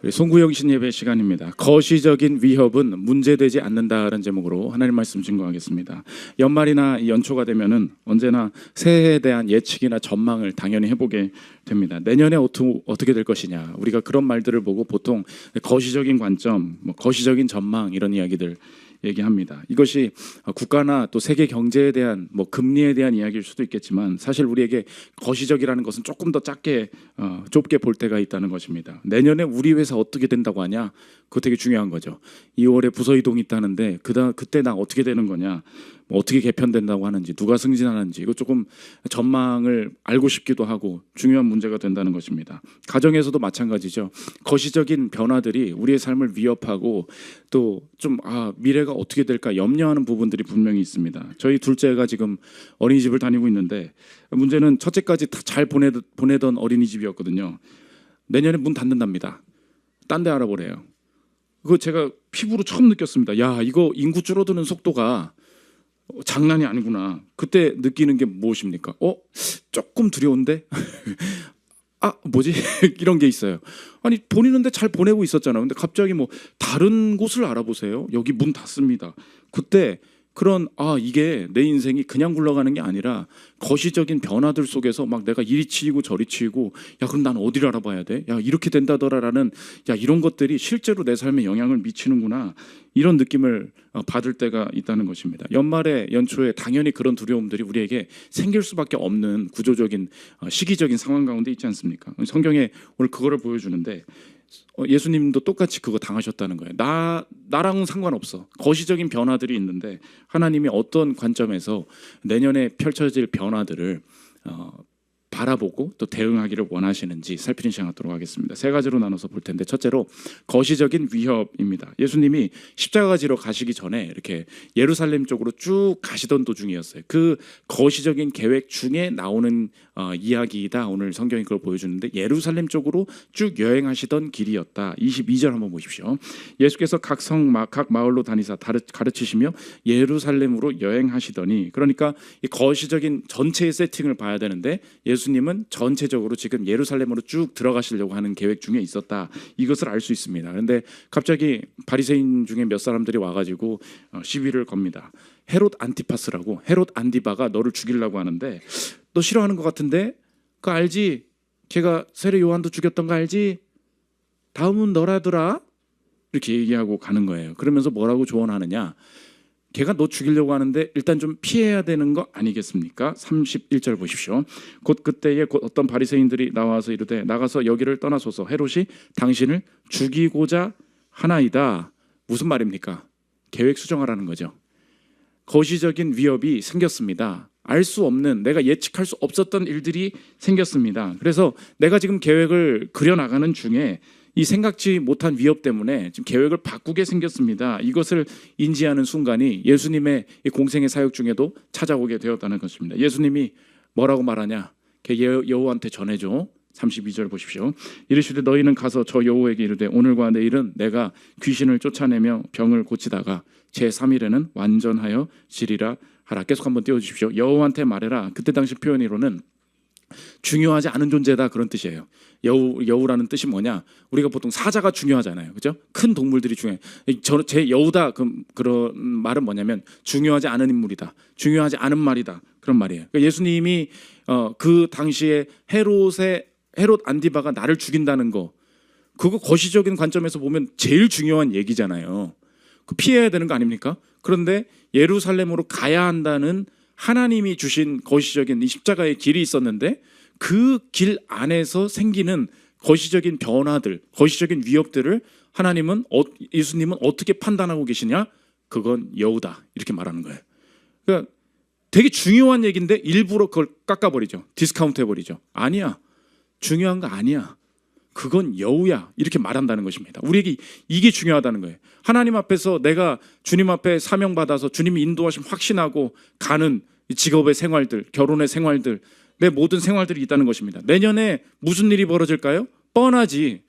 우리 송구영신 예배 시간입니다. 거시적인 위협은 문제되지 않는다라는 제목으로 하나님 말씀 증거하겠습니다. 연말이나 연초가 되면은 언제나 새해에 대한 예측이나 전망을 당연히 해보게 됩니다. 내년에 어떻게 될 것이냐, 우리가 그런 말들을 보고 보통 거시적인 관점, 거시적인 전망 이런 이야기들 얘기합니다. 이것이 국가나 또 세계 경제에 대한 금리에 대한 이야기일 수도 있겠지만 사실 우리에게 거시적이라는 것은 조금 더 좁게 볼 때가 있다는 것입니다. 내년에 우리 회사 어떻게 된다고 하냐, 그거 되게 중요한 거죠. 2월에 부서 이동이 있다는데 그때 나 어떻게 되는 거냐, 어떻게 개편된다고 하는지, 누가 승진하는지, 이거 조금 전망을 알고 싶기도 하고 중요한 문제가 된다는 것입니다. 가정에서도 마찬가지죠. 거시적인 변화들이 우리의 삶을 위협하고 또 좀 미래가 어떻게 될까 염려하는 부분들이 분명히 있습니다. 저희 둘째가 지금 어린이집을 다니고 있는데 문제는 첫째까지 다 잘 보내던 어린이집이었거든요. 내년에 문 닫는답니다. 딴 데 알아보래요. 그거 제가 피부로 처음 느꼈습니다. 야, 이거 인구 줄어드는 속도가 장난이 아니구나. 그때 느끼는 게 무엇입니까? 조금 두려운데? 뭐지? 이런 게 있어요. 아니, 보내는데 잘 보내고 있었잖아. 근데 갑자기 다른 곳을 알아보세요. 여기 문 닫습니다. 그때 그런 이게 내 인생이 그냥 굴러가는 게 아니라 거시적인 변화들 속에서 막 내가 이리 치이고 저리 치이고, 야 그럼 난 어디를 알아봐야 돼? 야 이렇게 된다더라라는, 야 이런 것들이 실제로 내 삶에 영향을 미치는구나, 이런 느낌을 받을 때가 있다는 것입니다. 연말에 연초에 당연히 그런 두려움들이 우리에게 생길 수밖에 없는 구조적인 시기적인 상황 가운데 있지 않습니까? 성경에 오늘 그거를 보여주는데 예수님도 똑같이 그거 당하셨다는 거예요. 나랑은 상관없어. 거시적인 변화들이 있는데 하나님이 어떤 관점에서 내년에 펼쳐질 변화들을 바라보고 또 대응하기를 원하시는지 살피는 시간 갖도록 하겠습니다. 세 가지로 나눠서 볼 텐데, 첫째로 거시적인 위협입니다. 예수님이 십자가 지러 가시기 전에 이렇게 예루살렘 쪽으로 쭉 가시던 도중이었어요. 그 거시적인 계획 중에 나오는 이야기이다. 오늘 성경이 그걸 보여주는데 예루살렘 쪽으로 쭉 여행하시던 길이었다. 22절 한번 보십시오. 예수께서 각 마을로 다니사 가르치시며 예루살렘으로 여행하시더니, 그러니까 이 거시적인 전체의 세팅을 봐야 되는데 예수님은 전체적으로 지금 예루살렘으로 쭉 들어가시려고 하는 계획 중에 있었다, 이것을 알 수 있습니다. 그런데 갑자기 바리새인 중에 몇 사람들이 와가지고 시비를 겁니다. 헤롯 안티파스라고, 헤롯 안디바가 너를 죽이려고 하는데 너 싫어하는 것 같은데 그거 알지? 걔가 세례 요한도 죽였던 거 알지? 다음은 너라더라, 이렇게 얘기하고 가는 거예요. 그러면서 뭐라고 조언하느냐, 걔가 너 죽이려고 하는데 일단 좀 피해야 되는 거 아니겠습니까? 31절 보십시오. 곧 그때에 어떤 바리새인들이 나와서 이르되 나가서 여기를 떠나소서, 헤롯이 당신을 죽이고자 하나이다. 무슨 말입니까? 계획 수정하라는 거죠. 거시적인 위협이 생겼습니다. 알 수 없는, 내가 예측할 수 없었던 일들이 생겼습니다. 그래서 내가 지금 계획을 그려나가는 중에 이 생각지 못한 위협 때문에 지금 계획을 바꾸게 생겼습니다. 이것을 인지하는 순간이 예수님의 공생의 사역 중에도 찾아오게 되었다는 것입니다. 예수님이 뭐라고 말하냐, 여호와한테 전해줘. 32절 보십시오. 이르시되 너희는 가서 저 여호와에게 이르되 오늘과 내일은 내가 귀신을 쫓아내며 병을 고치다가 제3일에는 완전하여 지리라 하라. 계속 한번 띄워주십시오. 여호와한테 말해라. 그때 당시 표현으로는 중요하지 않은 존재다, 그런 뜻이에요. 여우라는 뜻이 뭐냐, 우리가 보통 사자가 중요하잖아요, 그죠? 큰 동물들이 중요해. 제 여우다, 그런 말은 뭐냐면 중요하지 않은 인물이다, 중요하지 않은 말이다, 그런 말이에요. 그러니까 예수님이 그 당시에 헤롯 안디바가 나를 죽인다는 거, 그거 거시적인 관점에서 보면 제일 중요한 얘기잖아요. 그 피해야 되는 거 아닙니까? 그런데 예루살렘으로 가야 한다는 하나님이 주신 거시적인 이 십자가의 길이 있었는데 그 길 안에서 생기는 거시적인 변화들, 거시적인 위협들을 예수님은 어떻게 판단하고 계시냐? 그건 여우다, 이렇게 말하는 거예요. 그러니까 되게 중요한 얘기인데 일부러 그걸 깎아버리죠. 디스카운트 해버리죠. 아니야, 중요한 거 아니야, 그건 여우야, 이렇게 말한다는 것입니다. 우리에게 이게 중요하다는 거예요. 하나님 앞에서 내가 주님 앞에 사명받아서 주님이 인도하심 확신하고 가는 직업의 생활들, 결혼의 생활들, 내 모든 생활들이 있다는 것입니다. 내년에 무슨 일이 벌어질까요? 뻔하지.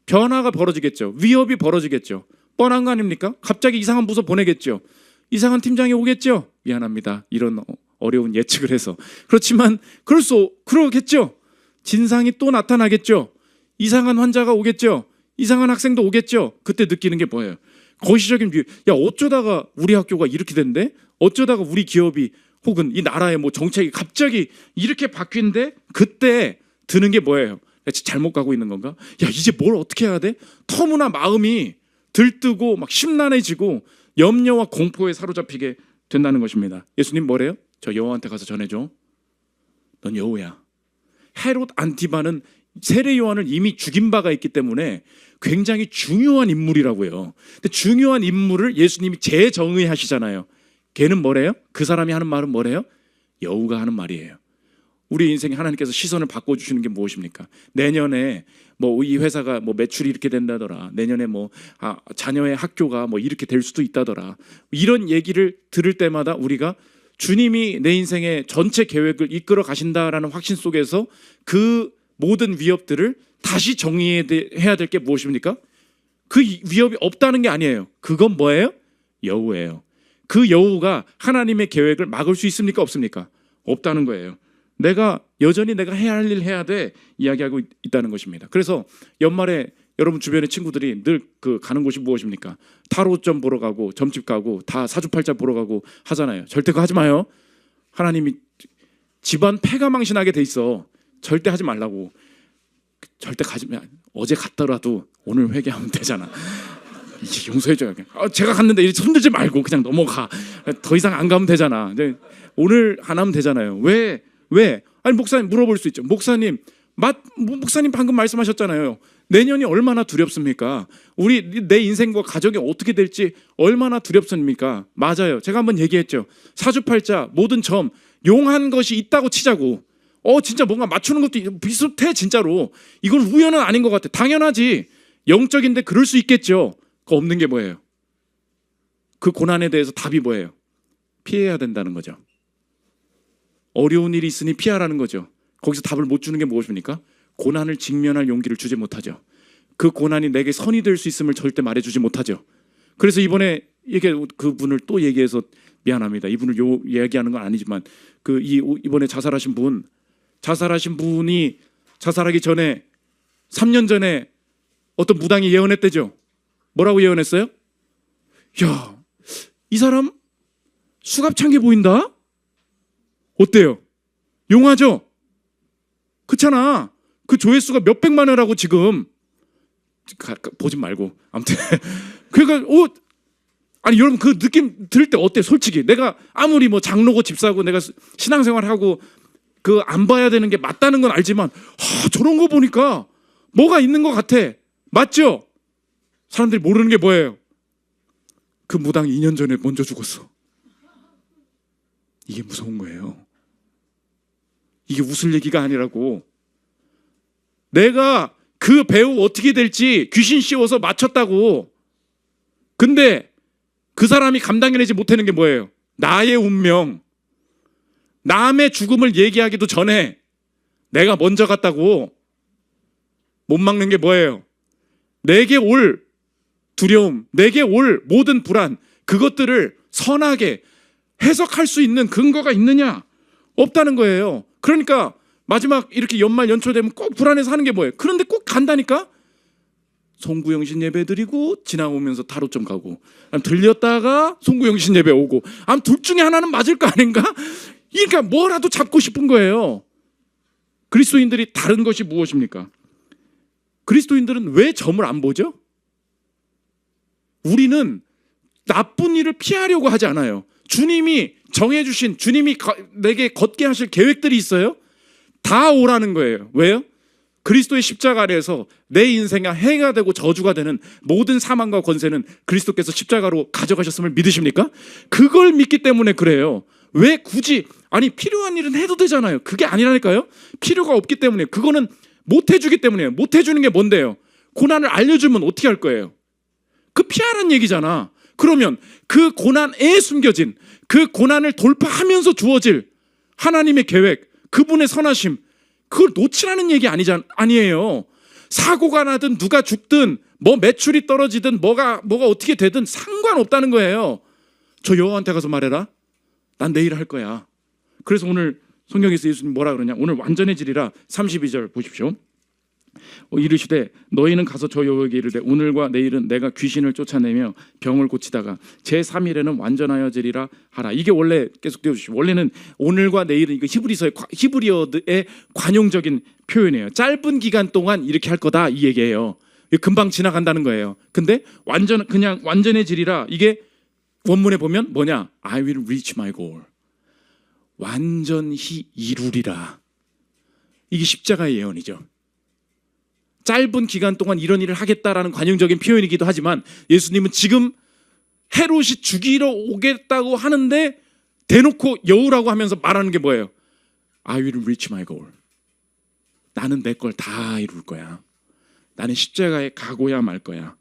변화가 벌어지겠죠. 위협이 벌어지겠죠. 뻔한 거 아닙니까? 갑자기 이상한 부서 보내겠죠. 이상한 팀장이 오겠죠. 미안합니다, 이런 어려운 예측을 해서. 그렇지만 그러겠죠. 진상이 또 나타나겠죠. 이상한 환자가 오겠죠. 이상한 학생도 오겠죠. 그때 느끼는 게 뭐예요? 거시적인 비유. 야, 어쩌다가 우리 학교가 이렇게 됐는데? 어쩌다가 우리 기업이 혹은 이 나라의 뭐 정책이 갑자기 이렇게 바뀐데 그때 드는 게 뭐예요? 야, 잘못 가고 있는 건가? 야, 이제 뭘 어떻게 해야 돼? 터무나 마음이 들뜨고 막 심란해지고 염려와 공포에 사로잡히게 된다는 것입니다. 예수님 뭐래요? 저 여호와한테 가서 전해줘. 넌 여호야. 헤롯 안티바는 세례 요한을 이미 죽인 바가 있기 때문에 굉장히 중요한 인물이라고요. 근데 중요한 인물을 예수님이 재정의하시잖아요. 걔는 뭐래요? 그 사람이 하는 말은 뭐래요? 여우가 하는 말이에요. 우리 인생에 하나님께서 시선을 바꿔주시는 게 무엇입니까? 내년에 뭐 이 회사가 뭐 매출이 이렇게 된다더라. 내년에 뭐 자녀의 학교가 뭐 이렇게 될 수도 있다더라. 이런 얘기를 들을 때마다 우리가 주님이 내 인생의 전체 계획을 이끌어 가신다라는 확신 속에서 그 모든 위협들을 다시 정의해야 될 게 무엇입니까? 그 위협이 없다는 게 아니에요. 그건 뭐예요? 여우예요. 그 여우가 하나님의 계획을 막을 수 있습니까? 없습니까? 없다는 거예요. 내가 여전히 내가 해야 할 일 해야 돼 이야기하고 있다는 것입니다. 그래서 연말에 여러분 주변의 친구들이 늘 그 가는 곳이 무엇입니까? 타로점 보러 가고 점집 가고 다 사주팔자 보러 가고 하잖아요. 절대 그거 하지 마요. 하나님이 집안 패가 망신하게 돼 있어. 절대 하지 말라고. 절대 가지 마. 어제 갔더라도 오늘 회개하면 되잖아. 이제 용서해줘요. 제가 갔는데 이렇게 손들지 말고 그냥 넘어가. 더 이상 안 가면 되잖아. 근데 오늘 안 하면 되잖아요. 왜? 아니 목사님 물어볼 수 있죠. 목사님 방금 말씀하셨잖아요. 내년이 얼마나 두렵습니까? 내 인생과 가정이 어떻게 될지 얼마나 두렵습니까? 맞아요. 제가 한번 얘기했죠. 사주팔자 모든 점 용한 것이 있다고 치자고. 진짜 뭔가 맞추는 것도 비슷해 진짜로. 이건 우연은 아닌 것 같아. 당연하지. 영적인데 그럴 수 있겠죠. 그거 없는 게 뭐예요? 그 고난에 대해서 답이 뭐예요? 피해야 된다는 거죠. 어려운 일이 있으니 피하라는 거죠. 거기서 답을 못 주는 게 무엇입니까? 고난을 직면할 용기를 주지 못하죠. 그 고난이 내게 선이 될 수 있음을 절대 말해주지 못하죠. 그래서 이번에 그분을 또 얘기해서 미안합니다. 이분을 얘기하는 건 아니지만 이번에 자살하신 분이 자살하기 전에 3년 전에 어떤 무당이 예언했대죠. 뭐라고 예언했어요? 야, 이 사람 수갑찬 게 보인다? 어때요? 용하죠? 그렇잖아. 그 조회수가 몇백만 회라고 지금. 보지 말고. 아무튼 그러니까 아니 여러분 그 느낌 들을 때 어때? 솔직히 내가 아무리 뭐 장로고 집사고 내가 신앙생활하고 그 안 봐야 되는 게 맞다는 건 알지만 저런 거 보니까 뭐가 있는 것 같아. 맞죠? 사람들이 모르는 게 뭐예요? 그 무당이 2년 전에 먼저 죽었어. 이게 무서운 거예요. 이게 웃을 얘기가 아니라고. 내가 그 배우 어떻게 될지 귀신 씌워서 맞췄다고. 근데 그 사람이 감당해내지 못하는 게 뭐예요? 나의 운명. 남의 죽음을 얘기하기도 전에 내가 먼저 갔다고. 못 막는 게 뭐예요? 내게 올 두려움, 내게 올 모든 불안, 그것들을 선하게 해석할 수 있는 근거가 있느냐? 없다는 거예요. 그러니까 마지막 이렇게 연말 연초 되면 꼭 불안해서 하는 게 뭐예요? 그런데 꼭 간다니까? 송구영신 예배 드리고 지나오면서 타로점 가고, 들렸다가 송구영신 예배 오고, 둘 중에 하나는 맞을 거 아닌가? 그러니까 뭐라도 잡고 싶은 거예요. 그리스도인들이 다른 것이 무엇입니까? 그리스도인들은 왜 점을 안 보죠? 우리는 나쁜 일을 피하려고 하지 않아요. 주님이 정해주신, 주님이 내게 걷게 하실 계획들이 있어요. 다 오라는 거예요. 왜요? 그리스도의 십자가 아래에서 내 인생에 해가 되고 저주가 되는 모든 사망과 권세는 그리스도께서 십자가로 가져가셨음을 믿으십니까? 그걸 믿기 때문에 그래요. 왜 굳이 필요한 일은 해도 되잖아요. 그게 아니라니까요. 필요가 없기 때문에. 그거는 못 해주기 때문이에요. 못 해주는 게 뭔데요? 고난을 알려주면 어떻게 할 거예요? 그 피하라는 얘기잖아. 그러면 그 고난에 숨겨진, 그 고난을 돌파하면서 주어질 하나님의 계획, 그분의 선하심, 그걸 놓치라는 얘기 아니에요. 사고가 나든 누가 죽든 뭐 매출이 떨어지든 뭐가 어떻게 되든 상관없다는 거예요. 저 여호와한테 가서 말해라. 난 내일 할 거야. 그래서 오늘 성경에서 예수님 뭐라 그러냐? 오늘 완전해지리라. 32절 보십시오. 이르시되 너희는 가서 저 여호와에게 이르되 오늘과 내일은 내가 귀신을 쫓아내며 병을 고치다가 제 3일에는 완전하여지리라 하라. 이게 원래 계속 띄워주시죠. 원래는 오늘과 내일은 이거 히브리어의 관용적인 표현이에요. 짧은 기간 동안 이렇게 할 거다 이 얘기예요. 금방 지나간다는 거예요. 근데 그냥 완전해지리라, 이게 원문에 보면 뭐냐? I will reach my goal. 완전히 이루리라. 이게 십자가의 예언이죠. 짧은 기간 동안 이런 일을 하겠다라는 관용적인 표현이기도 하지만 예수님은 지금 헤롯이 죽이러 오겠다고 하는데 대놓고 여우라고 하면서 말하는 게 뭐예요? I will reach my goal. 나는 내 걸 다 이룰 거야. 나는 십자가에 가고야 말 거야.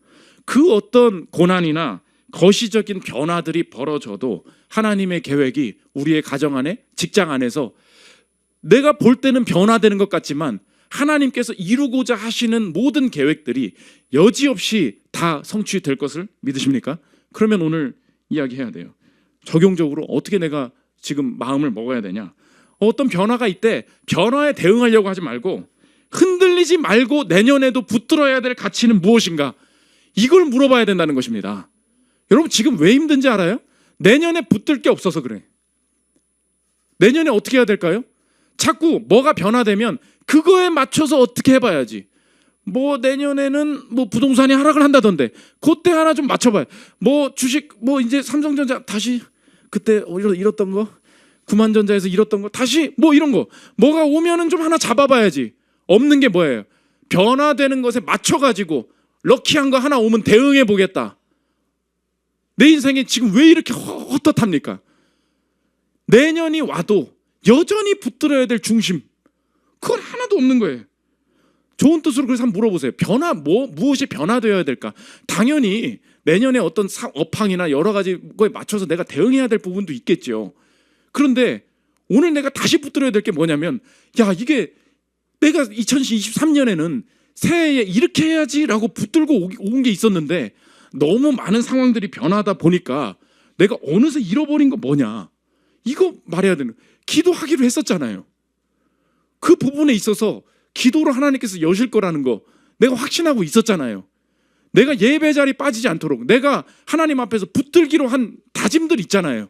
그 어떤 고난이나 거시적인 변화들이 벌어져도 하나님의 계획이 우리의 가정 안에, 직장 안에서 내가 볼 때는 변화되는 것 같지만 하나님께서 이루고자 하시는 모든 계획들이 여지없이 다 성취될 것을 믿으십니까? 그러면 오늘 이야기해야 돼요. 적용적으로 어떻게 내가 지금 마음을 먹어야 되냐? 어떤 변화가 있대, 변화에 대응하려고 하지 말고 흔들리지 말고 내년에도 붙들어야 될 가치는 무엇인가? 이걸 물어봐야 된다는 것입니다. 여러분 지금 왜 힘든지 알아요? 내년에 붙들 게 없어서 그래. 내년에 어떻게 해야 될까요? 자꾸 뭐가 변화되면 그거에 맞춰서 어떻게 해봐야지. 뭐 내년에는 뭐 부동산이 하락을 한다던데 그때 하나 좀 맞춰봐요. 뭐 주식 뭐 이제 삼성전자 다시 그때 잃었던 거, 구만전자에서 잃었던 거 다시 뭐 이런 거 뭐가 오면은 좀 하나 잡아봐야지. 없는 게 뭐예요? 변화되는 것에 맞춰가지고 럭키한 거 하나 오면 대응해 보겠다. 내 인생에 지금 왜 이렇게 헛헛합니까? 내년이 와도 여전히 붙들어야 될 중심, 그건 하나도 없는 거예요. 좋은 뜻으로 그래서 한번 물어보세요. 무엇이 변화되어야 될까? 당연히 내년에 어떤 업황이나 여러 가지 거에 맞춰서 내가 대응해야 될 부분도 있겠죠. 그런데 오늘 내가 다시 붙들어야 될 게 뭐냐면, 야, 이게 내가 2023년에는 새해에 이렇게 해야지라고 붙들고 온 게 있었는데 너무 많은 상황들이 변하다 보니까 내가 어느새 잃어버린 거 뭐냐? 이거 말해야 되는. 기도하기로 했었잖아요. 그 부분에 있어서 기도로 하나님께서 여실 거라는 거 내가 확신하고 있었잖아요. 내가 예배 자리 빠지지 않도록 내가 하나님 앞에서 붙들기로 한 다짐들 있잖아요.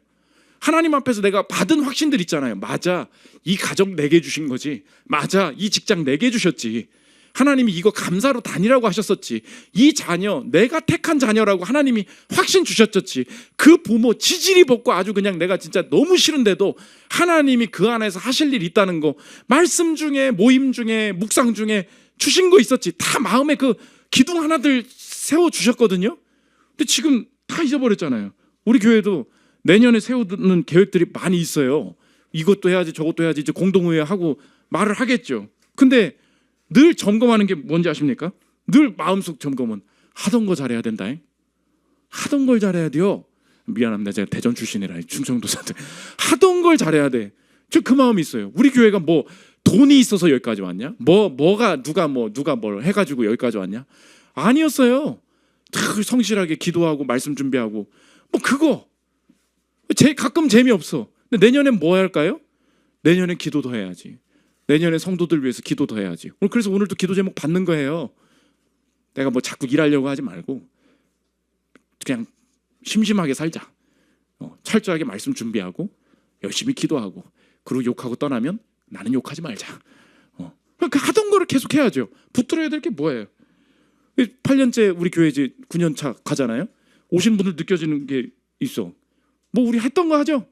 하나님 앞에서 내가 받은 확신들 있잖아요. 맞아, 이 가정 내게 주신 거지. 맞아, 이 직장 내게 주셨지. 하나님이 이거 감사로 다니라고 하셨었지. 이 자녀 내가 택한 자녀라고 하나님이 확신 주셨었지. 그 부모 지지리 볶고 아주 그냥 내가 진짜 너무 싫은데도 하나님이 그 안에서 하실 일이 있다는 거 말씀 중에, 모임 중에, 묵상 중에 주신 거 있었지. 다 마음에 그 기둥 하나들 세워주셨거든요. 근데 지금 다 잊어버렸잖아요. 우리 교회도 내년에 세우는 계획들이 많이 있어요. 이것도 해야지 저것도 해야지 이제 공동회의하고 말을 하겠죠. 근데 늘 점검하는 게 뭔지 아십니까? 늘 마음속 점검은 하던 거 잘해야 된다. 하던 걸 잘해야 돼요. 미안합니다. 제가 대전 출신이라 충청도사들. 하던 걸 잘해야 돼. 저 그 마음이 있어요. 우리 교회가 뭐 돈이 있어서 여기까지 왔냐? 누가 뭘 해가지고 여기까지 왔냐? 아니었어요. 성실하게 기도하고 말씀 준비하고 뭐 그거 가끔 재미없어. 근데 내년엔 뭐 할까요? 내년엔 기도도 해야지. 내년에 성도들 위해서 기도도 해야지. 그래서 오늘도 기도 제목 받는 거예요. 내가 뭐 자꾸 일하려고 하지 말고 그냥 심심하게 살자. 철저하게 말씀 준비하고 열심히 기도하고 그리고 욕하고 떠나면 나는 욕하지 말자. 그 하던 거를 계속 해야죠. 붙들어야 될 게 뭐예요? 8년째 우리 교회 이제 9년 차 가잖아요. 오신 분들 느껴지는 게 있어. 뭐 우리 했던 거 하죠.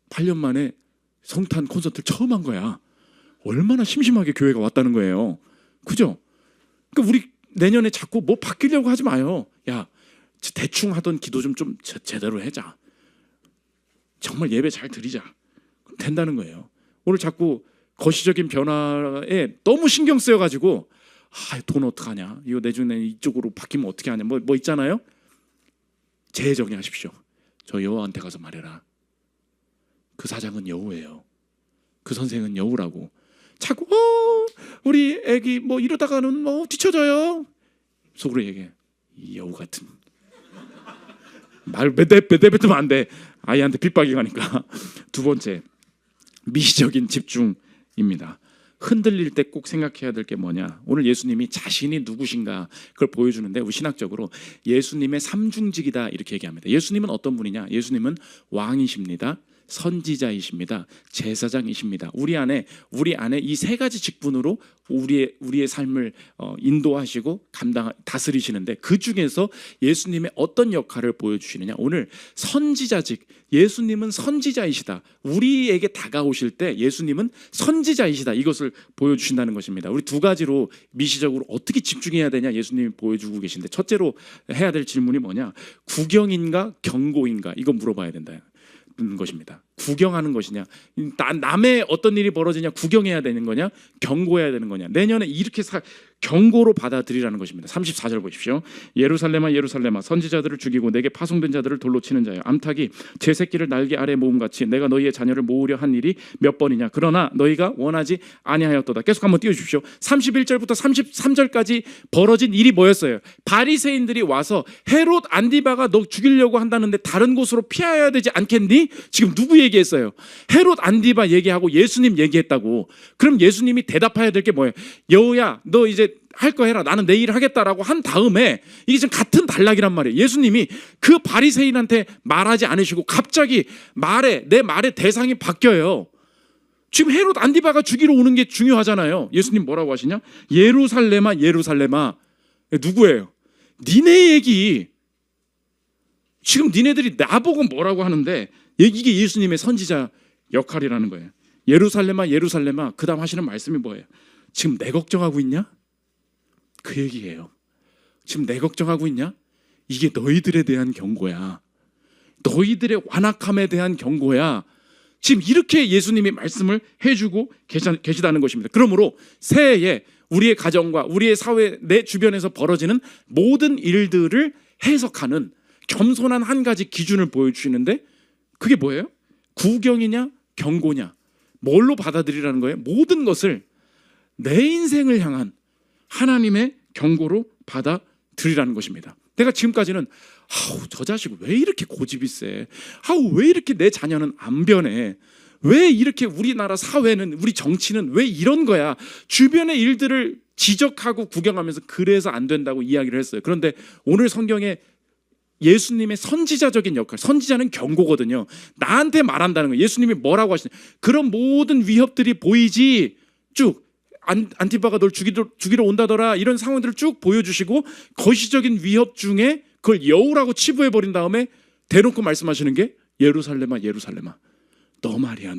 8년 만에 성탄 콘서트를 처음 한 거야. 얼마나 심심하게 교회가 왔다는 거예요. 그죠? 그러니까 우리 내년에 자꾸 뭐 바뀌려고 하지 마요. 야, 대충 하던 기도 좀 제대로 해자. 정말 예배 잘 드리자. 그럼 된다는 거예요. 오늘 자꾸 거시적인 변화에 너무 신경 쓰여가지고 돈 어떡하냐? 이거 내년에 이쪽으로 바뀌면 어떻게 하냐? 뭐 있잖아요. 재정의하십시오. 저 여호와한테 가서 말해라. 그 사장은 여우예요. 그 선생은 여우라고. 자꾸 우리 애기 뭐 이러다가는 뭐 뒤쳐져요. 속으로 얘기해. 이 여우 같은 말 내뱉으면 안 돼. 아이한테 핍박이 가니까. 두 번째, 미시적인 집중입니다. 흔들릴 때 꼭 생각해야 될 게 뭐냐? 오늘 예수님이 자신이 누구신가 그걸 보여주는데 우리 신학적으로 예수님의 삼중직이다 이렇게 얘기합니다. 예수님은 어떤 분이냐? 예수님은 왕이십니다. 선지자이십니다. 제사장이십니다. 우리 안에 이 세 가지 직분으로 우리의 삶을 인도하시고 다스리시는데 그 중에서 예수님의 어떤 역할을 보여주시느냐? 오늘 선지자직, 예수님은 선지자이시다. 우리에게 다가오실 때 예수님은 선지자이시다. 이것을 보여주신다는 것입니다. 우리 두 가지로 미시적으로 어떻게 집중해야 되냐 예수님이 보여주고 계신데, 첫째로 해야 될 질문이 뭐냐? 구경인가 경고인가? 이거 물어봐야 된다. 것입니다. 구경하는 것이냐, 남의 어떤 일이 벌어지냐 구경해야 되는 거냐, 경고해야 되는 거냐. 내년에 이렇게 경고로 받아들이라는 것입니다. 34절 보십시오. 예루살렘아 예루살렘아 선지자들을 죽이고 내게 파송된 자들을 돌로 치는 자여, 암탉이 제 새끼를 날개 아래 모음같이 내가 너희의 자녀를 모으려 한 일이 몇 번이냐. 그러나 너희가 원하지 아니하였도다. 계속 한번 띄워주십시오. 31절부터 33절까지 벌어진 일이 뭐였어요? 바리새인들이 와서 헤롯 안디바가 너 죽이려고 한다는데 다른 곳으로 피하여야 되지 않겠니? 지금 누구 얘기했어요? 헤롯 안디바 얘기하고 예수님 얘기했다고. 그럼 예수님이 대답해야 될 게 뭐예요? 여우야 너 이제 할 거 해라. 나는 내 일을 하겠다라고 한 다음에, 이게 지금 같은 단락이란 말이에요. 예수님이 그 바리새인한테 말하지 않으시고 갑자기 내 말의 대상이 바뀌어요. 지금 헤롯 안디바가 죽이러 오는 게 중요하잖아요. 예수님 뭐라고 하시냐? 예루살렘아 예루살렘아. 누구예요? 니네 얘기. 지금 니네들이 나보고 뭐라고 하는데 이게 예수님의 선지자 역할이라는 거예요. 예루살렘아 예루살렘아. 그 다음 하시는 말씀이 뭐예요? 지금 내 걱정하고 있냐? 그 얘기예요. 지금 내 걱정하고 있냐? 이게 너희들에 대한 경고야. 너희들의 완악함에 대한 경고야. 지금 이렇게 예수님이 말씀을 해주고 계시다는 것입니다. 그러므로 새해에 우리의 가정과 우리의 사회, 내 주변에서 벌어지는 모든 일들을 해석하는 겸손한 한 가지 기준을 보여주시는데, 그게 뭐예요? 구경이냐 경고냐. 뭘로 받아들이라는 거예요? 모든 것을 내 인생을 향한 하나님의 경고로 받아들이라는 것입니다. 내가 지금까지는 저 자식 왜 이렇게 고집이 세? 왜 이렇게 내 자녀는 안 변해? 왜 이렇게 우리나라 사회는, 우리 정치는 왜 이런 거야? 주변의 일들을 지적하고 구경하면서 그래서 안 된다고 이야기를 했어요. 그런데 오늘 성경에 예수님의 선지자적인 역할, 선지자는 경고거든요. 나한테 말한다는 거예요. 예수님이 뭐라고 하시냐? 그런 모든 위협들이 보이지, 쭉 안티바가 널 죽이러 온다더라, 이런 상황들을 쭉 보여주시고 거시적인 위협 중에 그걸 여우라고 치부해버린 다음에 대놓고 말씀하시는 게 예루살렘아 예루살렘아 너 말이야,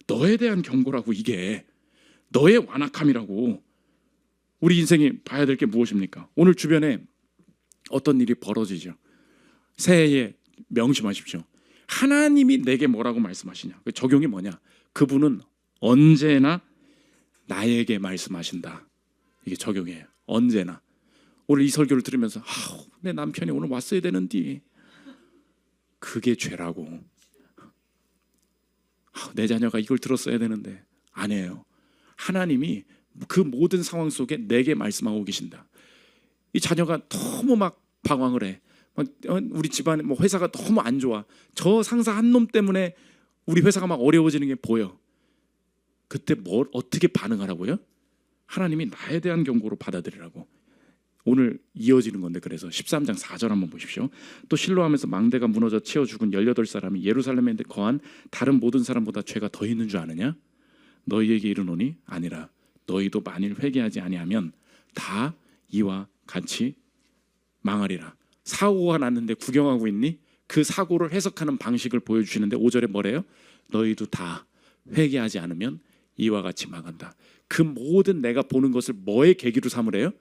너에 대한 경고라고. 이게 너의 완악함이라고. 우리 인생이 봐야 될 게 무엇입니까? 오늘 주변에 어떤 일이 벌어지죠. 새해에 명심하십시오. 하나님이 내게 뭐라고 말씀하시냐. 그 적용이 뭐냐? 그분은 언제나 나에게 말씀하신다. 이게 적용이에요. 언제나. 오늘 이 설교를 들으면서 내 남편이 오늘 왔어야 되는데, 그게 죄라고. 내 자녀가 이걸 들었어야 되는데. 아니에요. 하나님이 그 모든 상황 속에 내게 말씀하고 계신다. 이 자녀가 너무 막 방황을 해. 우리 집안에 회사가 너무 안 좋아. 저 상사 한 놈 때문에 우리 회사가 막 어려워지는 게 보여. 그때 어떻게 반응하라고요? 하나님이 나에 대한 경고로 받아들이라고. 오늘 이어지는 건데, 그래서 13장 4절 한번 보십시오. 또 실로암에서 망대가 무너져 치어 죽은 18사람이 예루살렘에 거한 다른 모든 사람보다 죄가 더 있는 줄 아느냐? 너희에게 이르노니 아니라 너희도 만일 회개하지 아니하면 다 이와 같이 망하리라. 사고가 났는데 구경하고 있니? 그 사고를 해석하는 방식을 보여주시는데 5절에 뭐래요? 너희도 다 회개하지 않으면 이와 같이 망한다. 그 모든 내가 보는 것을 뭐의 계기로 삼으래요?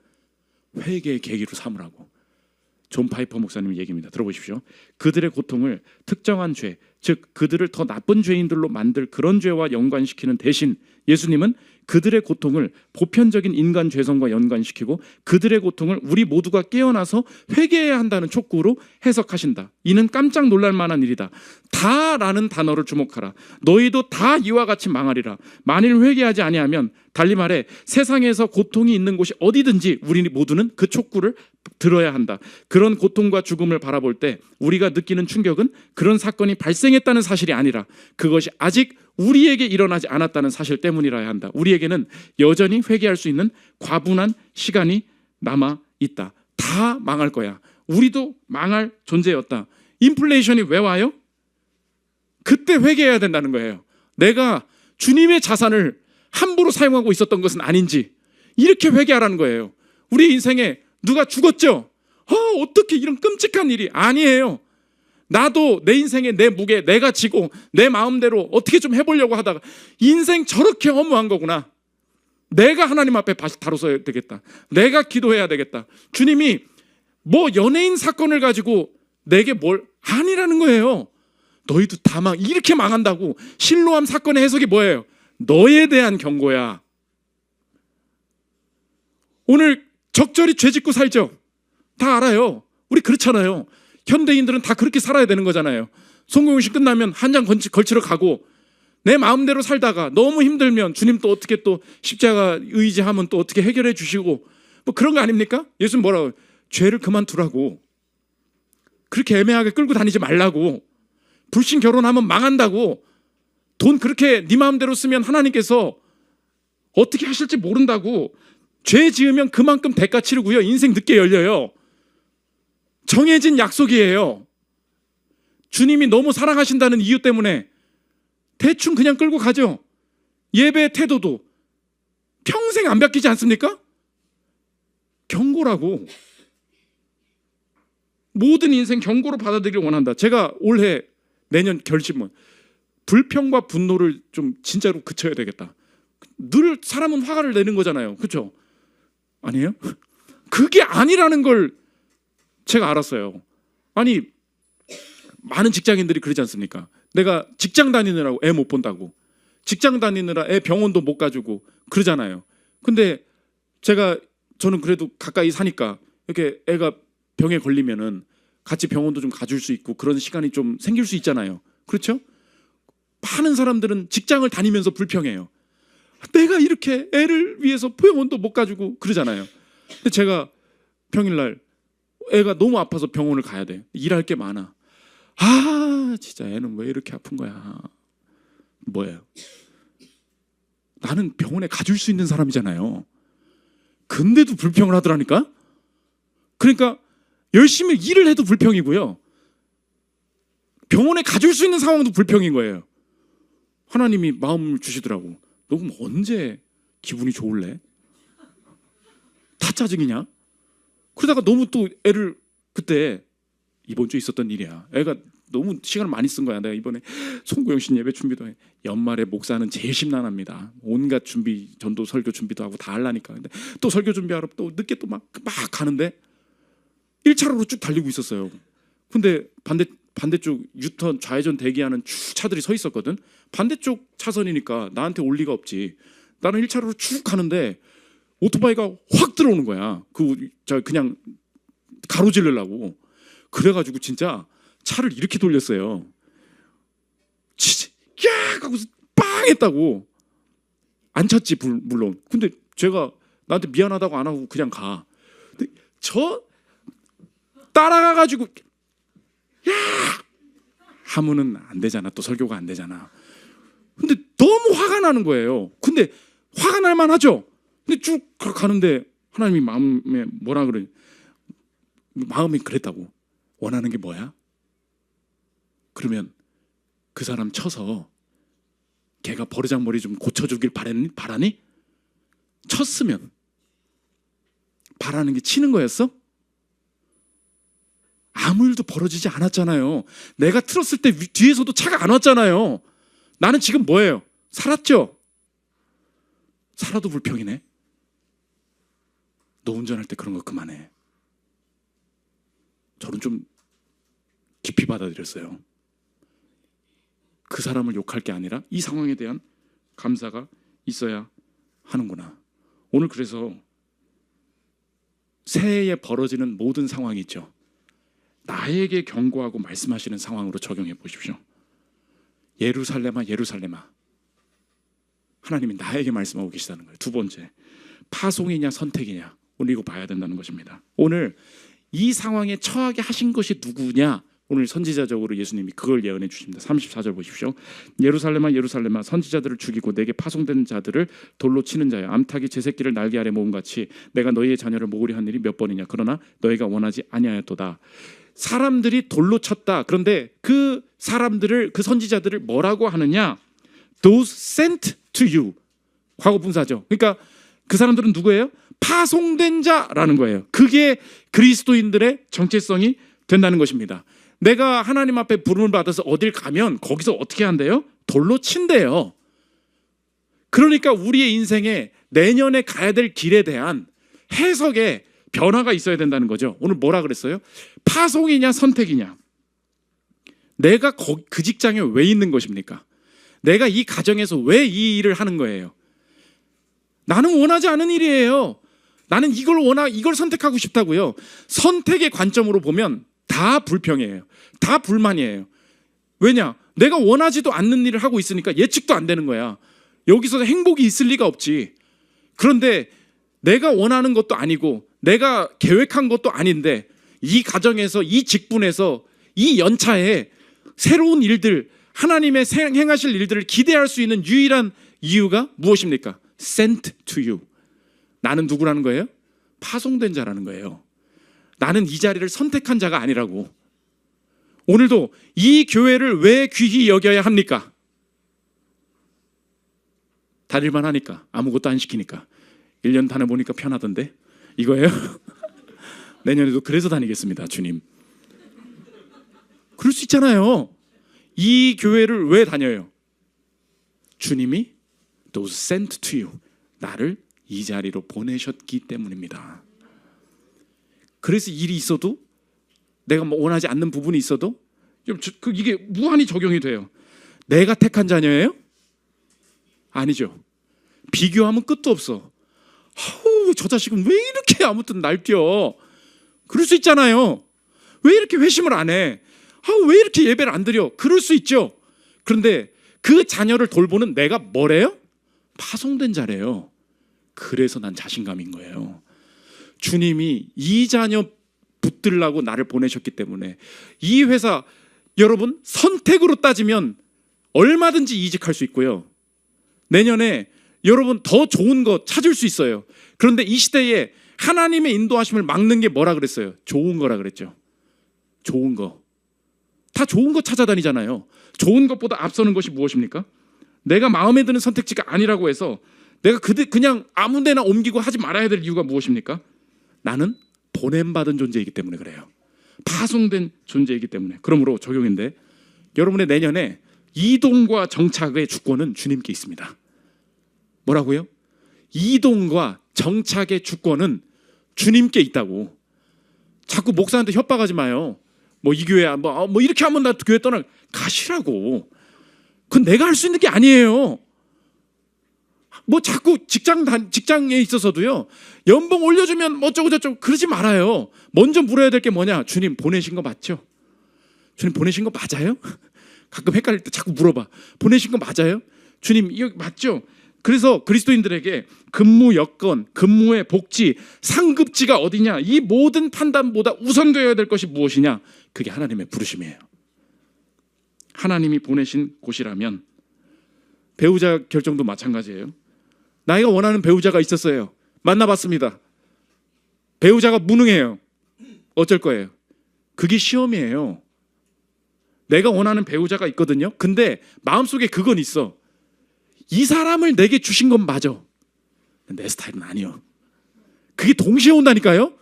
회개의 계기로 삼으라고. 존 파이퍼 목사님 얘기입니다. 들어보십시오. 그들의 고통을 특정한 죄, 즉 그들을 더 나쁜 죄인들로 만들 그런 죄와 연관시키는 대신, 예수님은 그들의 고통을 보편적인 인간 죄성과 연관시키고 그들의 고통을 우리 모두가 깨어나서 회개해야 한다는 촉구로 해석하신다. 이는 깜짝 놀랄 만한 일이다. 다라는 단어를 주목하라. 너희도 다 이와 같이 망하리라. 만일 회개하지 아니하면 달리 말해 세상에서 고통이 있는 곳이 어디든지 우리 모두는 그 촉구를 들어야 한다. 그런 고통과 죽음을 바라볼 때 우리가 느끼는 충격은 그런 사건이 발생했다는 사실이 아니라 그것이 아직 우리에게 일어나지 않았다는 사실 때문이라야 한다. 우리에게는 여전히 회개할 수 있는 과분한 시간이 남아 있다. 다 망할 거야. 우리도 망할 존재였다. 인플레이션이 왜 와요? 그때 회개해야 된다는 거예요. 내가 주님의 자산을 함부로 사용하고 있었던 것은 아닌지 이렇게 회개하라는 거예요. 우리 인생에 누가 죽었죠? 어떻게 이런 끔찍한 일이 아니에요. 나도 내 인생에 내 무게 내가 지고 내 마음대로 어떻게 좀 해보려고 하다가 인생 저렇게 허무한 거구나. 내가 하나님 앞에 다뤄서야 되겠다. 내가 기도해야 되겠다. 주님이 뭐 연예인 사건을 가지고 내게 뭘 아니라는 거예요. 너희도 다 이렇게 망한다고. 실로암 사건의 해석이 뭐예요? 너에 대한 경고야. 오늘 적절히 죄 짓고 살죠? 다 알아요. 우리 그렇잖아요. 현대인들은 다 그렇게 살아야 되는 거잖아요. 송공식 끝나면 한 장 걸치러 가고 내 마음대로 살다가 너무 힘들면 주님 또 어떻게 또 십자가 의지하면 또 어떻게 해결해 주시고 뭐 그런 거 아닙니까? 예수님 뭐라고? 죄를 그만두라고. 그렇게 애매하게 끌고 다니지 말라고. 불신 결혼하면 망한다고. 돈 그렇게 네 마음대로 쓰면 하나님께서 어떻게 하실지 모른다고. 죄 지으면 그만큼 대가 치르고요. 인생 늦게 열려요. 정해진 약속이에요. 주님이 너무 사랑하신다는 이유 때문에 대충 그냥 끌고 가죠. 예배의 태도도 평생 안 바뀌지 않습니까? 경고라고. 모든 인생 경고로 받아들이길 원한다. 제가 올해 내년 결심은 불평과 분노를 좀 진짜로 그쳐야 되겠다. 늘 사람은 화를 내는 거잖아요. 그렇죠? 아니에요? 그게 아니라는 걸 제가 알았어요. 아니 많은 직장인들이 그러지 않습니까? 내가 직장 다니느라고 애 못 본다고, 직장 다니느라 애 병원도 못 가주고 그러잖아요. 근데 저는 그래도 가까이 사니까 이렇게 애가 병에 걸리면은 같이 병원도 좀 가줄 수 있고 그런 시간이 좀 생길 수 있잖아요. 그렇죠? 많은 사람들은 직장을 다니면서 불평해요. 내가 이렇게 애를 위해서 병원도 못 가주고 그러잖아요. 근데 제가 평일날 애가 너무 아파서 병원을 가야 돼. 일할 게 많아. 진짜 애는 왜 이렇게 아픈 거야? 뭐예요? 나는 병원에 가줄 수 있는 사람이잖아요. 근데도 불평을 하더라니까? 그러니까 열심히 일을 해도 불평이고요. 병원에 가줄 수 있는 상황도 불평인 거예요. 하나님이 마음을 주시더라고. 너 그럼 언제 기분이 좋을래? 다 짜증이냐? 그러다가 너무 또 애를 그때 이번 주에 있었던 일이야. 애가 너무 시간을 많이 쓴 거야. 내가 이번에 송구영신 예배 준비도 해. 연말에 목사는 제일 심란합니다. 온갖 준비, 전도 설교 준비도 하고 다 하려니까. 근데 또 설교 준비하러 또 늦게 또 막 가는데 1차로로 쭉 달리고 있었어요. 근데 반대쪽 유턴 좌회전 대기하는 쭉 차들이 서 있었거든. 반대쪽 차선이니까 나한테 올 리가 없지. 나는 1차로로 쭉 가는데 오토바이가 확 들어오는 거야. 그냥 가로지르려고. 그래가지고 진짜 차를 이렇게 돌렸어요. 야! 하고서 빵! 했다고. 안 쳤지 물론. 근데 제가 나한테 미안하다고 안 하고 그냥 가. 근데 저 따라가가지고 야! 하면은 안 되잖아. 또 설교가 안 되잖아. 근데 너무 화가 나는 거예요. 근데 화가 날 만하죠. 근데 쭉 가는데 하나님이 마음에 뭐라 그래? 마음이 그랬다고. 원하는 게 뭐야? 그러면 그 사람 쳐서 걔가 버르장머리 좀 고쳐주길 바라니? 쳤으면 바라는 게 치는 거였어? 아무 일도 벌어지지 않았잖아요. 내가 틀었을 때 뒤에서도 차가 안 왔잖아요. 나는 지금 뭐예요? 살았죠? 살아도 불평이네. 너 운전할 때 그런 거 그만해. 저는 좀 깊이 받아들였어요. 그 사람을 욕할 게 아니라 이 상황에 대한 감사가 있어야 하는구나. 오늘 그래서 새해에 벌어지는 모든 상황이 있죠. 나에게 경고하고 말씀하시는 상황으로 적용해 보십시오. 예루살렘아 예루살렘아 하나님이 나에게 말씀하고 계시다는 거예요. 두 번째, 파송이냐 선택이냐, 오늘 이거 봐야 된다는 것입니다. 오늘 이 상황에 처하게 하신 것이 누구냐, 오늘 선지자적으로 예수님이 그걸 예언해 주십니다. 34절 보십시오. 예루살렘아 예루살렘아, 선지자들을 죽이고 내게 파송된 자들을 돌로 치는 자야, 암탉이 제 새끼를 날개 아래 모음같이 내가 너희의 자녀를 모으려 한 일이 몇 번이냐, 그러나 너희가 원하지 아니하였도다. 사람들이 돌로 쳤다. 그런데 그 사람들을, 그 선지자들을 뭐라고 하느냐, those sent to you, 과거 분사죠. 그러니까 그 사람들은 누구예요? 파송된 자라는 거예요. 그게 그리스도인들의 정체성이 된다는 것입니다. 내가 하나님 앞에 부름을 받아서 어딜 가면 거기서 어떻게 한대요? 돌로 친대요. 그러니까 우리의 인생에 내년에 가야 될 길에 대한 해석에 변화가 있어야 된다는 거죠. 오늘 뭐라 그랬어요? 파송이냐 선택이냐. 내가 그 직장에 왜 있는 것입니까? 내가 이 가정에서 왜 이 일을 하는 거예요? 나는 원하지 않은 일이에요. 나는 이걸 선택하고 싶다고요. 선택의 관점으로 보면 다 불평이에요. 다 불만이에요. 왜냐? 내가 원하지도 않는 일을 하고 있으니까 예측도 안 되는 거야. 여기서 행복이 있을 리가 없지. 그런데 내가 원하는 것도 아니고 내가 계획한 것도 아닌데 이 가정에서, 이 직분에서, 이 연차에 새로운 일들, 하나님의 행하실 일들을 기대할 수 있는 유일한 이유가 무엇입니까? Sent to you. 나는 누구라는 거예요? 파송된 자라는 거예요. 나는 이 자리를 선택한 자가 아니라고. 오늘도 이 교회를 왜 귀히 여겨야 합니까? 다닐만 하니까, 아무것도 안 시키니까. 1년 다녀보니까 편하던데 이거예요? 내년에도 그래서 다니겠습니다, 주님. 그럴 수 있잖아요. 이 교회를 왜 다녀요? 주님이 those sent to you, 나를 이 자리로 보내셨기 때문입니다. 그래서 일이 있어도, 내가 뭐 원하지 않는 부분이 있어도 이게 무한히 적용이 돼요. 내가 택한 자녀예요? 아니죠. 비교하면 끝도 없어. 저 자식은 왜 이렇게 아무튼 날뛰어? 그럴 수 있잖아요. 왜 이렇게 회심을 안 해? 왜 이렇게 예배를 안 드려? 그럴 수 있죠. 그런데 그 자녀를 돌보는 내가 뭐래요? 파송된 자래요. 그래서 난 자신감인 거예요. 주님이 이 자녀 붙들라고 나를 보내셨기 때문에. 이 회사, 여러분, 선택으로 따지면 얼마든지 이직할 수 있고요. 내년에 여러분 더 좋은 거 찾을 수 있어요. 그런데 이 시대에 하나님의 인도하심을 막는 게 뭐라 그랬어요? 좋은 거라 그랬죠. 좋은 거. 다 좋은 거 찾아다니잖아요. 좋은 것보다 앞서는 것이 무엇입니까? 내가 마음에 드는 선택지가 아니라고 해서 내가 그냥 아무 데나 옮기고 하지 말아야 될 이유가 무엇입니까? 나는 보냄받은 존재이기 때문에 그래요. 파송된 존재이기 때문에. 그러므로 적용인데, 여러분의 내년에 이동과 정착의 주권은 주님께 있습니다. 뭐라고요? 이동과 정착의 주권은 주님께 있다고. 자꾸 목사한테 협박하지 마요. 뭐 이 교회야, 뭐 이렇게 하면 나 교회 떠나. 가시라고. 그건 내가 할 수 있는 게 아니에요. 뭐 자꾸 직장에 있어서도요, 연봉 올려주면 어쩌고 저쩌고 그러지 말아요. 먼저 물어야 될 게 뭐냐? 주님 보내신 거 맞죠? 주님 보내신 거 맞아요? 가끔 헷갈릴 때 자꾸 물어봐. 보내신 거 맞아요? 주님 이거 맞죠? 그래서 그리스도인들에게 근무 여건, 근무의 복지, 상급지가 어디냐, 이 모든 판단보다 우선되어야 될 것이 무엇이냐? 그게 하나님의 부르심이에요. 하나님이 보내신 곳이라면. 배우자 결정도 마찬가지예요. 나이가 원하는 배우자가 있었어요. 만나봤습니다. 배우자가 무능해요. 어쩔 거예요? 그게 시험이에요. 내가 원하는 배우자가 있거든요. 근데 마음속에 그건 있어. 이 사람을 내게 주신 건 맞아. 내 스타일은 아니요. 그게 동시에 온다니까요.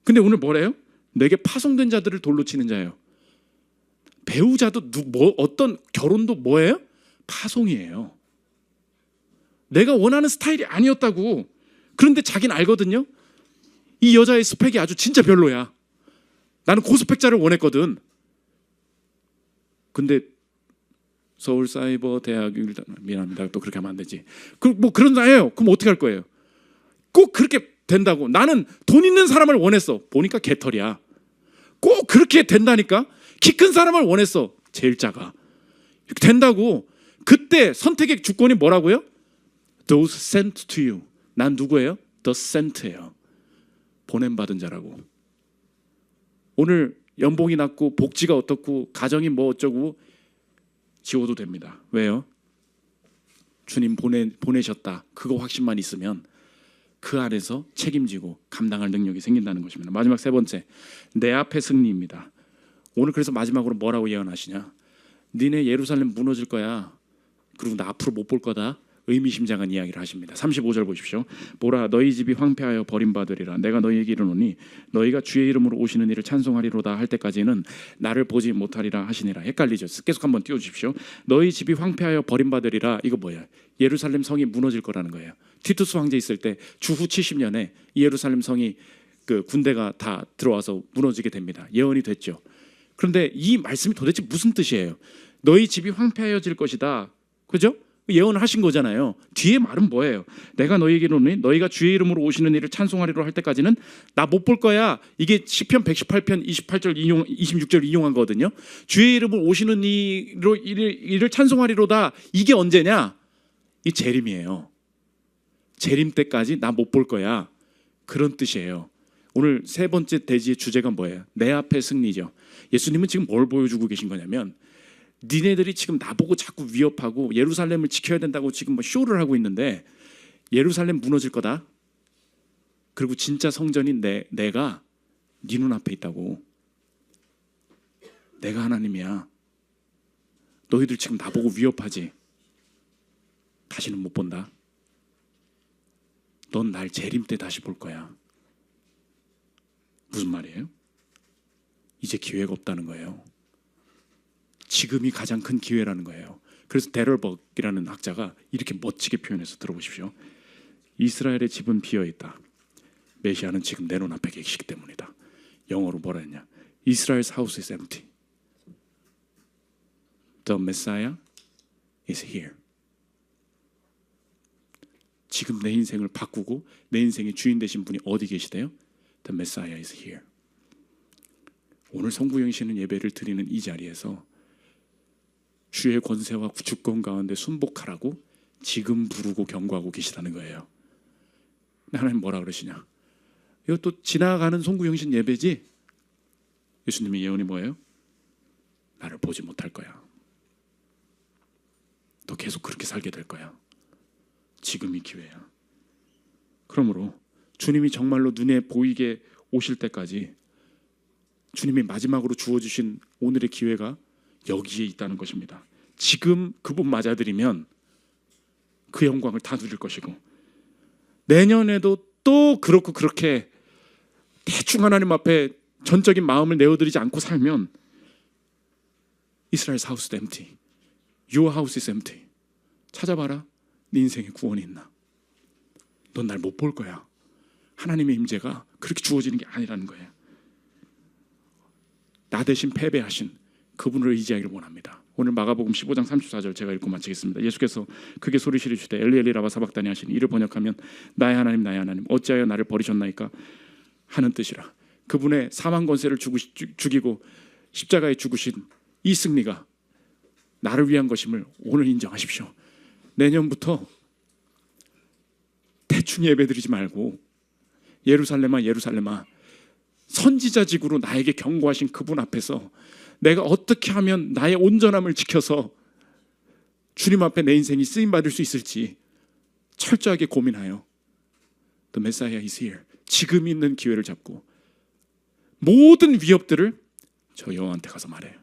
근데 오늘 뭐래요? 내게 파송된 자들을 돌로 치는 자예요. 배우자도 어떤 결혼도 뭐예요? 파송이에요. 내가 원하는 스타일이 아니었다고. 그런데 자기는 알거든요. 이 여자의 스펙이 아주 진짜 별로야. 나는 고스펙자를 원했거든. 근데 서울사이버대학, 미안합니다. 또 그렇게 하면 안 되지. 뭐 그런 나예요. 그럼 어떻게 할 거예요? 꼭 그렇게 된다고. 나는 돈 있는 사람을 원했어. 보니까 개털이야. 꼭 그렇게 된다니까. 키 큰 사람을 원했어. 제일 작아. 이렇게 된다고. 그때 선택의 주권이 뭐라고요? Those sent to you. 난 누구예요? The sent예요. 보냄받은 자라고. 오늘 연봉이 낮고 복지가 어떻고 가정이 뭐 어쩌고 지워도 됩니다. 왜요? 주님 보내셨다. 그거 확신만 있으면 그 안에서 책임지고 감당할 능력이 생긴다는 것입니다. 마지막 세 번째, 내 앞에 승리입니다. 오늘 그래서 마지막으로 뭐라고 예언하시냐? 니네 예루살렘 무너질 거야. 그리고 나 앞으로 못 볼 거다. 의미심장한 이야기를 하십니다. 35절 보십시오. 보라, 너희 집이 황폐하여 버림받으리라. 내가 너희에게 이르노니 너희가 주의 이름으로 오시는 이를 찬송하리로다 할 때까지는 나를 보지 못하리라 하시니라. 헷갈리죠? 계속 한번 띄워주십시오. 너희 집이 황폐하여 버림받으리라. 이거 뭐예요? 예루살렘 성이 무너질 거라는 거예요. 티투스 황제 있을 때 주후 70년에 예루살렘 성이 그 군대가 다 들어와서 무너지게 됩니다. 예언이 됐죠. 그런데 이 말씀이 도대체 무슨 뜻이에요? 너희 집이 황폐하여질 것이다. 그죠? 예언을 하신 거잖아요. 뒤에 말은 뭐예요? 내가 너희에게 이르노니 너희가 주의 이름으로 오시는 이를 찬송하리로 할 때까지는 나 못 볼 거야. 이게 시편 118편 28절 26절 인용한 거거든요. 주의 이름으로 오시는 이를 찬송하리로다. 이게 언제냐? 이 재림이에요. 재림 때까지 나 못 볼 거야. 그런 뜻이에요. 오늘 세 번째 대지의 주제가 뭐예요? 내 앞에 승리죠. 예수님은 지금 뭘 보여주고 계신 거냐면 니네들이 지금 나보고 자꾸 위협하고 예루살렘을 지켜야 된다고 지금 뭐 쇼를 하고 있는데 예루살렘 무너질 거다. 그리고 진짜 성전인 내가 네 눈앞에 있다고. 내가 하나님이야. 너희들 지금 나보고 위협하지. 다시는 못 본다. 넌 날 재림 때 다시 볼 거야. 무슨 말이에요? 이제 기회가 없다는 거예요. 지금이 가장 큰 기회라는 거예요. 그래서 데럴벅이라는 학자가 이렇게 멋지게 표현해서 들어보십시오. 이스라엘의 집은 비어있다. 메시아는 지금 내 눈앞에 계시기 때문이다. 영어로 뭐라 했냐? Israel's house is empty. The Messiah is here. 지금 내 인생을 바꾸고 내 인생의 주인 되신 분이 어디 계시대요? The Messiah is here. 오늘 성부영 쉬는 예배를 드리는 이 자리에서 주의 권세와 주권 가운데 순복하라고 지금 부르고 경고하고 계시다는 거예요. 하나님 뭐라 그러시냐? 이거 또 지나가는 송구영신 예배지? 예수님의 예언이 뭐예요? 나를 보지 못할 거야. 너 계속 그렇게 살게 될 거야. 지금이 기회야. 그러므로 주님이 정말로 눈에 보이게 오실 때까지 주님이 마지막으로 주어주신 오늘의 기회가 여기에 있다는 것입니다. 지금 그분 맞아들이면 그 영광을 다 누릴 것이고 내년에도 또 그렇고 그렇게 대충 하나님 앞에 전적인 마음을 내어드리지 않고 살면 Israel's house is empty. Your house is empty. 찾아봐라. 네 인생에 구원이 있나? 넌 날 못 볼 거야. 하나님의 임재가 그렇게 주어지는 게 아니라는 거예요. 나 대신 패배하신 그분을 의지하기를 원합니다. 오늘 마가복음 15장 34절 제가 읽고 마치겠습니다. 예수께서 크게 소리 지르시되 엘리 엘리 라마 사박다니 하시니 이를 번역하면 나의 하나님 어찌하여 나를 버리셨나이까 하는 뜻이라. 그분의 사망 권세를 죽이고 십자가에 죽으신 이 승리가 나를 위한 것임을 오늘 인정하십시오. 내년부터 대충 예배드리지 말고 예루살렘아 선지자직으로 나에게 경고하신 그분 앞에서 내가 어떻게 하면 나의 온전함을 지켜서 주님 앞에 내 인생이 쓰임받을 수 있을지 철저하게 고민하여 The Messiah is here. 지금 있는 기회를 잡고 모든 위협들을 저 여호와한테 가서 말해요.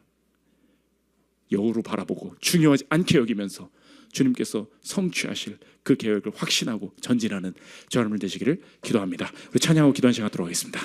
여호로 바라보고 중요하지 않게 여기면서 주님께서 성취하실 그 계획을 확신하고 전진하는 저 여러분 되시기를 기도합니다. 우리 찬양하고 기도하는 시간 갖도록 하겠습니다.